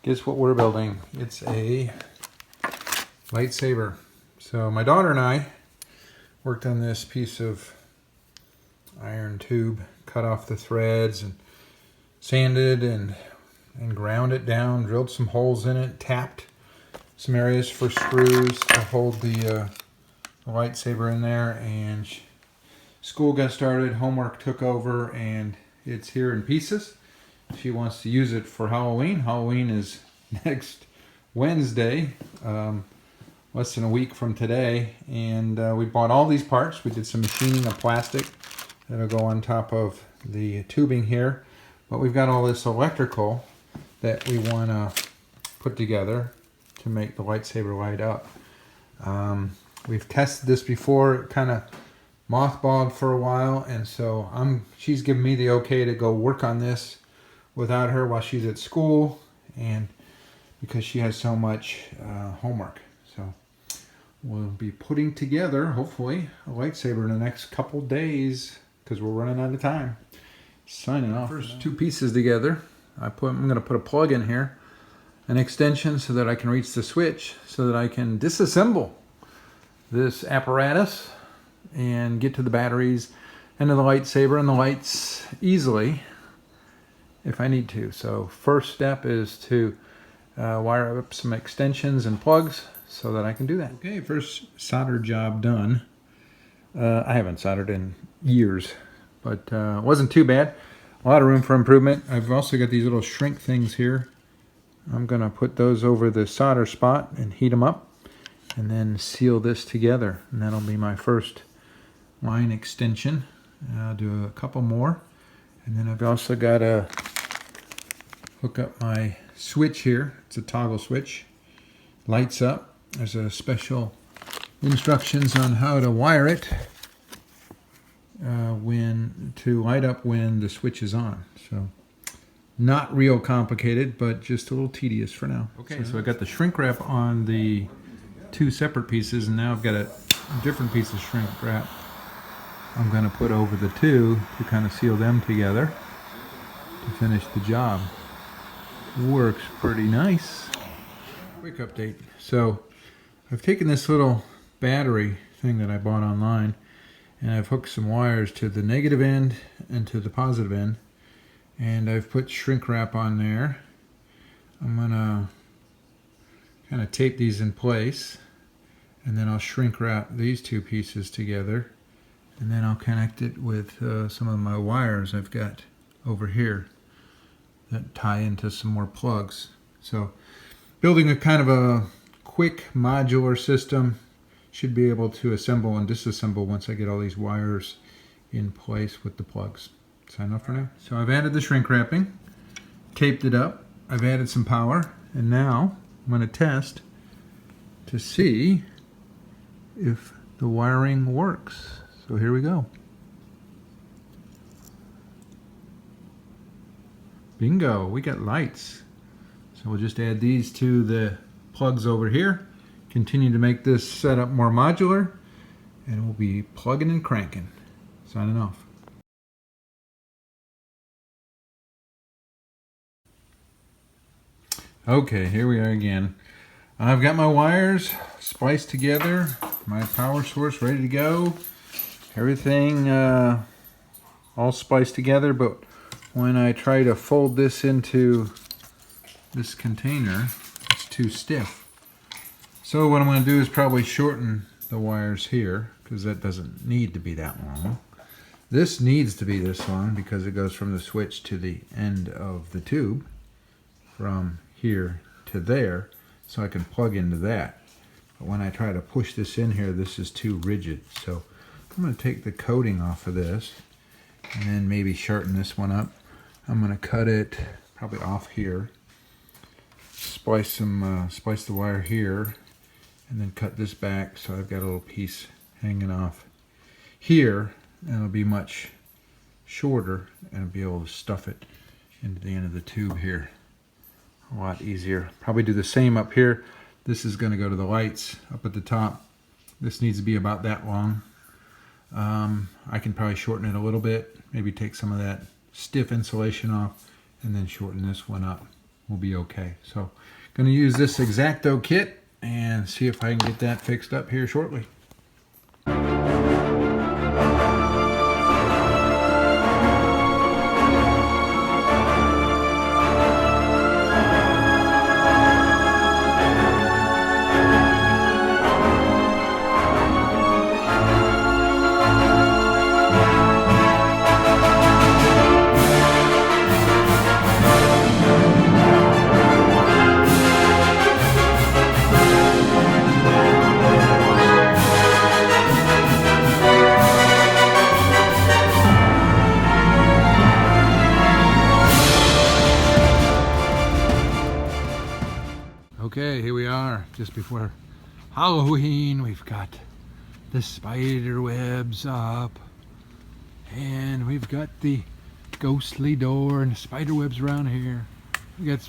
Guess what we're building? It's a lightsaber. So my daughter and I worked on this piece of iron tube, cut off the threads and sanded and ground it down, drilled some holes in it, tapped some areas for screws to hold the lightsaber in there, and school got started, homework took over, and it's here in pieces. She wants to use it for Halloween. Halloween is next Wednesday, less than a week from today, and we bought all these parts. We did some machining of plastic that'll go on top of the tubing here, but we've got all this electrical that we want to put together to make the lightsaber light up. We've tested this before. It kind of mothballed for a while, and so she's given me the okay to go work on this without her while she's at school, and because she has so much homework. So we'll be putting together, hopefully, a lightsaber in the next couple days because we're running out of time. Signing off. First two pieces together. I'm going to put a plug in here, an extension so that I can reach the switch, so that I can disassemble this apparatus and get to the batteries and to the lightsaber and the lights easily if I need to. So first step is to wire up some extensions and plugs so that I can do that. Okay, first solder job done. I haven't soldered in years, but it wasn't too bad. A lot of room for improvement. I've also got these little shrink things here. I'm going to put those over the solder spot and heat them up and then seal this together. And that'll be my first line extension. I'll do a couple more. And then I've also got to hook up my switch here. It's a toggle switch. Lights up. There's a special instructions on how to wire it to light up when the switch is on. So not real complicated, but just a little tedious for now. Okay, so I got the shrink wrap on the two separate pieces, and now I've got a different piece of shrink wrap I'm going to put over the two to kind of seal them together to finish the job. Works pretty nice. Quick update. So I've taken this little battery thing that I bought online, and I've hooked some wires to the negative end and to the positive end, and I've put shrink wrap on there. I'm gonna kind of tape these in place, and then I'll shrink wrap these two pieces together, and then I'll connect it with some of my wires I've got over here that tie into some more plugs. So building a kind of a quick modular system. Should be able to assemble and disassemble once I get all these wires in place with the plugs. Sign off for now. So I've added the shrink wrapping, taped it up, I've added some power, and now I'm going to test to see if the wiring works. So here we go. Bingo, we got lights. So we'll just add these to the plugs over here. Continue to make this setup more modular, and we'll be plugging and cranking. Signing off. Okay, here we are again. I've got my wires spliced together, my power source ready to go. Everything all spliced together, but when I try to fold this into this container, it's too stiff. So what I'm going to do is probably shorten the wires here, because that doesn't need to be that long. This needs to be this long because it goes from the switch to the end of the tube, from here to there, so I can plug into that. But when I try to push this in here, this is too rigid. So I'm going to take the coating off of this and then maybe shorten this one up. I'm going to cut it probably off here, splice the wire here, and then cut this back so I've got a little piece hanging off here, and it'll be much shorter, and I'll be able to stuff it into the end of the tube here. A lot easier. Probably do the same up here. This is going to go to the lights up at the top. This needs to be about that long. I can probably shorten it a little bit, maybe take some of that stiff insulation off, and then shorten this one up. we'll be okay. So going to use this X-Acto kit and see if I can get that fixed up here shortly. Okay, here we are, just before Halloween. We've got the spider webs up, and we've got the ghostly door and the spider webs around here. We got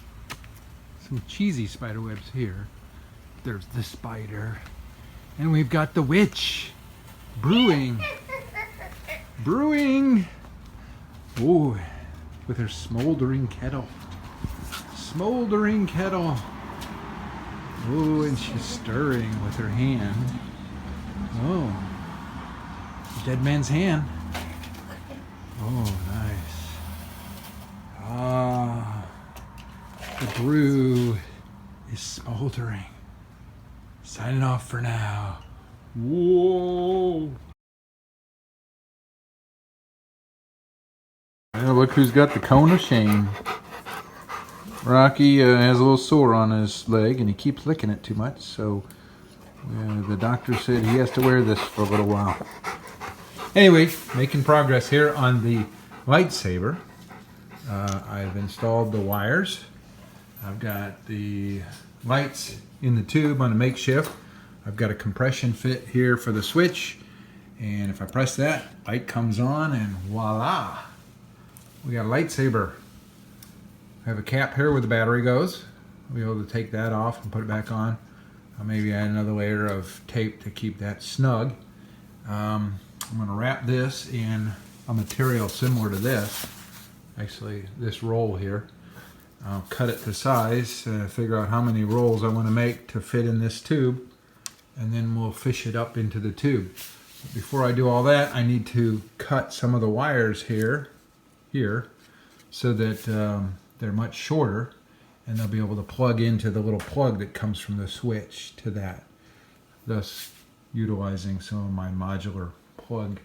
some cheesy spider webs here. There's the spider, and we've got the witch brewing. Oh, with her smoldering kettle. Smoldering kettle. Oh, and she's stirring with her hand. Oh, dead man's hand. Oh, nice. Ah, the brew is smoldering. Signing off for now. Whoa. Well, look who's got the cone of shame. Rocky has a little sore on his leg and he keeps licking it too much, so the doctor said he has to wear this for a little while. Anyway, making progress here on the Lightsaber. I've installed the wires. I've got the lights in the tube on a makeshift. I've got a compression fit here for the switch, and if I press that, light comes on and voila! We got a Lightsaber. I have a cap here where the battery goes. I'll be able to take that off and put it back on. I'll maybe add another layer of tape to keep that snug. I'm going to wrap this in a material similar to this. Actually, this roll here. I'll cut it to size, figure out how many rolls I want to make to fit in this tube, and then we'll fish it up into the tube. But before I do all that, I need to cut some of the wires here, so that they're much shorter, and they'll be able to plug into the little plug that comes from the switch to that, thus utilizing some of my modular plug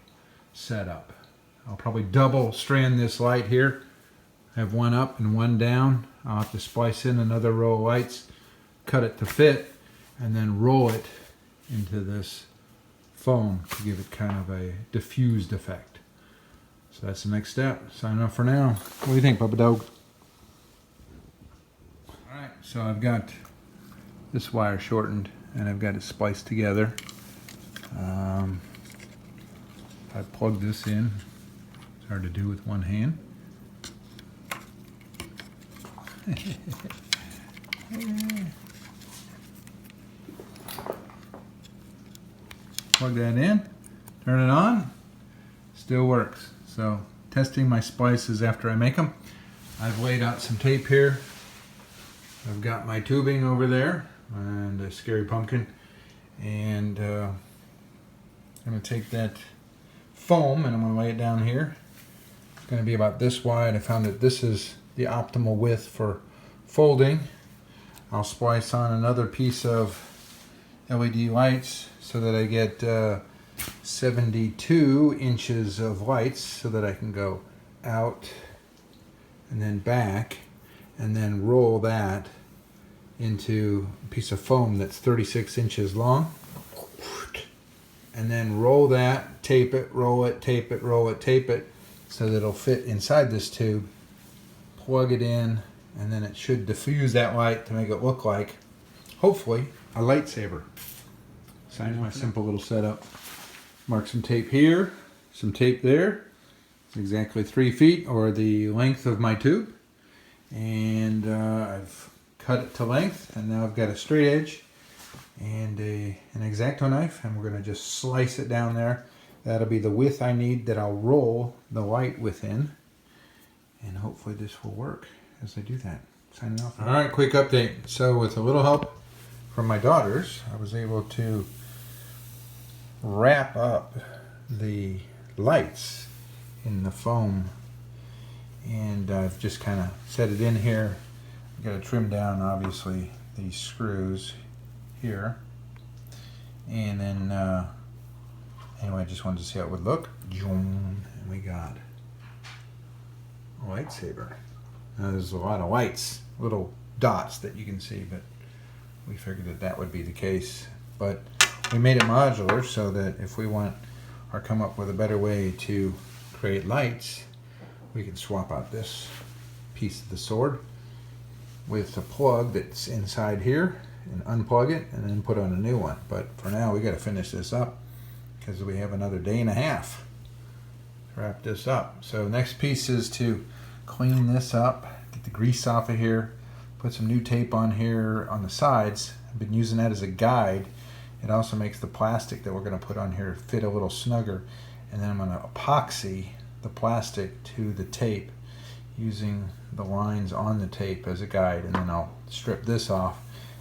setup. I'll probably double strand this light here, have one up and one down. I'll have to splice in another row of lights, cut it to fit, and then roll it into this foam to give it kind of a diffused effect. So that's the next step. Signing off for now. What do you think, Papa Dog? Alright, so I've got this wire shortened and I've got it spliced together. I plug this in. It's hard to do with one hand. Plug that in, turn it on, still works. So testing my splices after I make them. I've laid out some tape here. I've got my tubing over there and a scary pumpkin, and I'm going to take that foam and I'm going to lay it down here. It's going to be about this wide. I found that this is the optimal width for folding. I'll splice on another piece of LED lights so that I get 72 inches of lights, so that I can go out and then back and then roll that into a piece of foam that's 36 inches long, and then roll that, tape it, roll it, tape it, roll it, tape it, so that it'll fit inside this tube. Plug it in, and then it should diffuse that light to make it look like, hopefully, a lightsaber. So here's my simple little setup. Mark some tape here, some tape there. It's exactly 3 feet, or the length of my tube. And I've cut it to length, and now I've got a straight edge and an X-Acto knife, and we're going to just slice it down there. That'll be the width I need that I'll roll the light within, and hopefully this will work as I do that. Signing off. All right, quick update. So with a little help from my daughters, I was able to wrap up the lights in the foam, and I've just kind of set it in here. I've got to trim down, obviously, these screws here, and then anyway, I just wanted to see how it would look. And we got a lightsaber. Now, there's a lot of lights, little dots that you can see, but we figured that that would be the case. But we made it modular so that if we want or come up with a better way to create lights, we can swap out this piece of the sword with a plug that's inside here and unplug it and then put on a new one. But for now, we got to finish this up because we have another day and a half to wrap this up. So next piece is to clean this up, get the grease off of here, put some new tape on here on the sides. I've been using that as a guide. It also makes the plastic that we're going to put on here fit a little snugger. And then I'm going to epoxy the plastic to the tape using the lines on the tape as a guide. And then I'll strip this off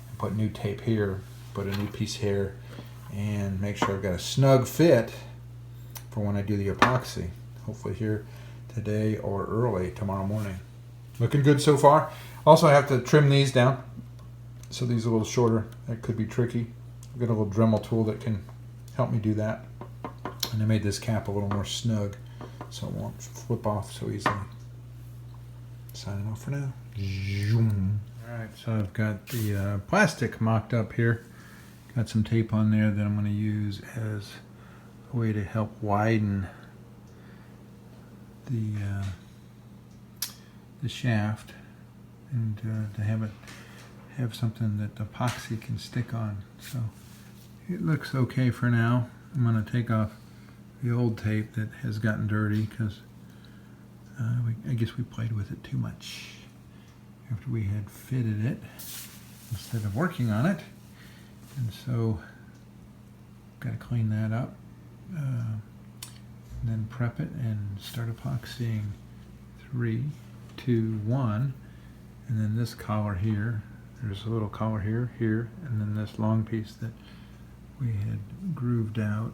and put new tape here, put a new piece here, and make sure I've got a snug fit for when I do the epoxy. Hopefully here today or early tomorrow morning. Looking good so far. Also, I have to trim these down, so these are a little shorter. That could be tricky. I've got a little Dremel tool that can help me do that. And I made this cap a little more snug so it won't flip off so easily. Signing off for now. Alright, so I've got the plastic mocked up here. Got some tape on there that I'm going to use as a way to help widen the shaft, and to have something that the epoxy can stick on. So it looks okay for now. I'm going to take off the old tape that has gotten dirty because I guess we played with it too much after we had fitted it instead of working on it, and so got to clean that up, and then prep it and start epoxying. 3, 2, 1, and then this collar here. There's a little collar here, here, and then this long piece that we had grooved out.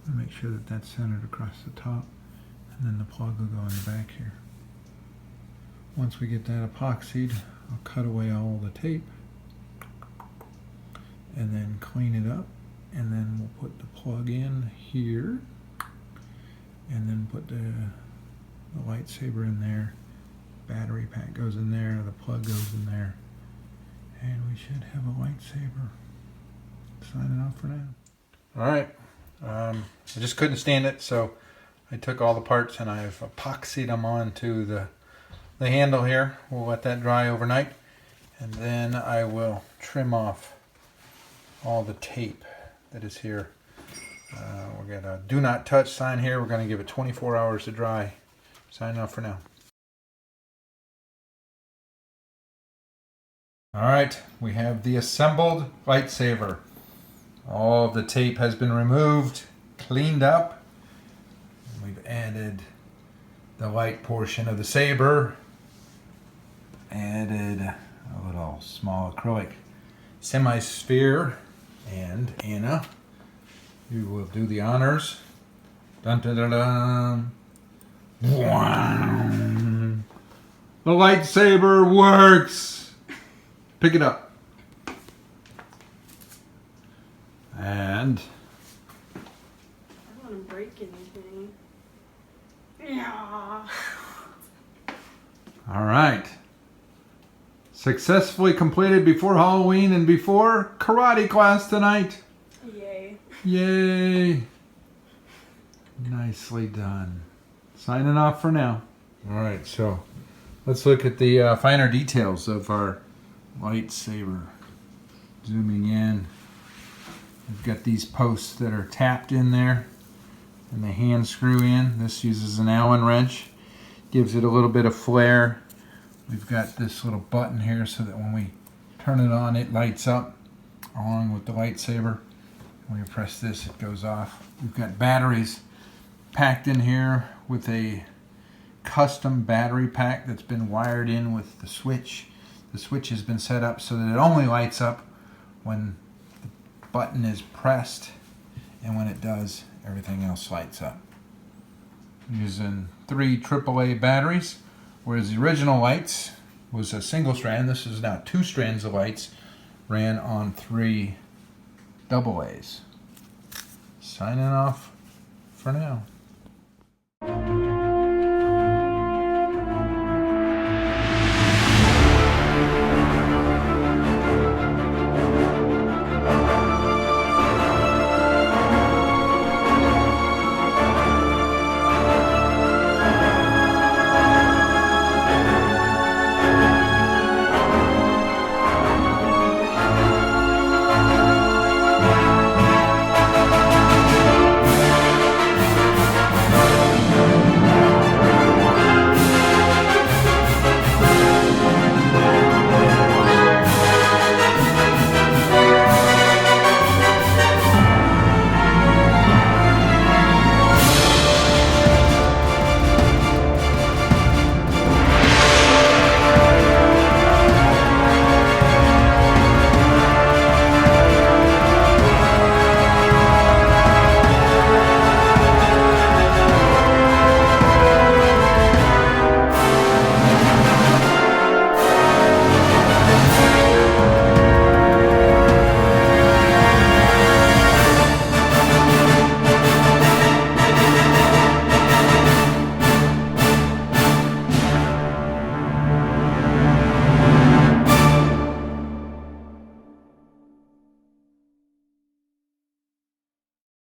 Make sure that that's centered across the top, and then the plug will go in the back here. Once we get that epoxied, I'll cut away all the tape and then clean it up, and then we'll put the plug in here, and then put the lightsaber in there. Battery pack goes in there, the plug goes in there, and we should have a lightsaber. Signing off for now. Alright, I just couldn't stand it, so I took all the parts and I've epoxied them onto the handle here. We'll let that dry overnight, and then I will trim off all the tape that is here. We're got a do not touch sign here. We're going to give it 24 hours to dry. Signing off for now. Alright, we have the assembled lightsaber. All of the tape has been removed, cleaned up. We've added the light portion of the saber. Added a little small acrylic semi-sphere. And Anna, you will do the honors. Dun dun dun dun. Wow. The lightsaber works. Pick it up. And I don't want to break anything. Yeah. all right. Successfully completed before Halloween and before karate class tonight. Yay. Yay. Nicely done. Signing off for now. All right, so let's look at the finer details of our lightsaber. Zooming in. We've got these posts that are tapped in there and the hand screw in. This uses an Allen wrench. Gives it a little bit of flair. We've got this little button here so that when we turn it on, it lights up along with the lightsaber. When you press this, it goes off. We've got batteries packed in here with a custom battery pack that's been wired in with the switch. The switch has been set up so that it only lights up when the button is pressed, and when it does, everything else lights up. Using 3 AAA batteries, whereas the original lights was a single strand. This is now 2 strands of lights ran on 3 AA's. Signing off for now.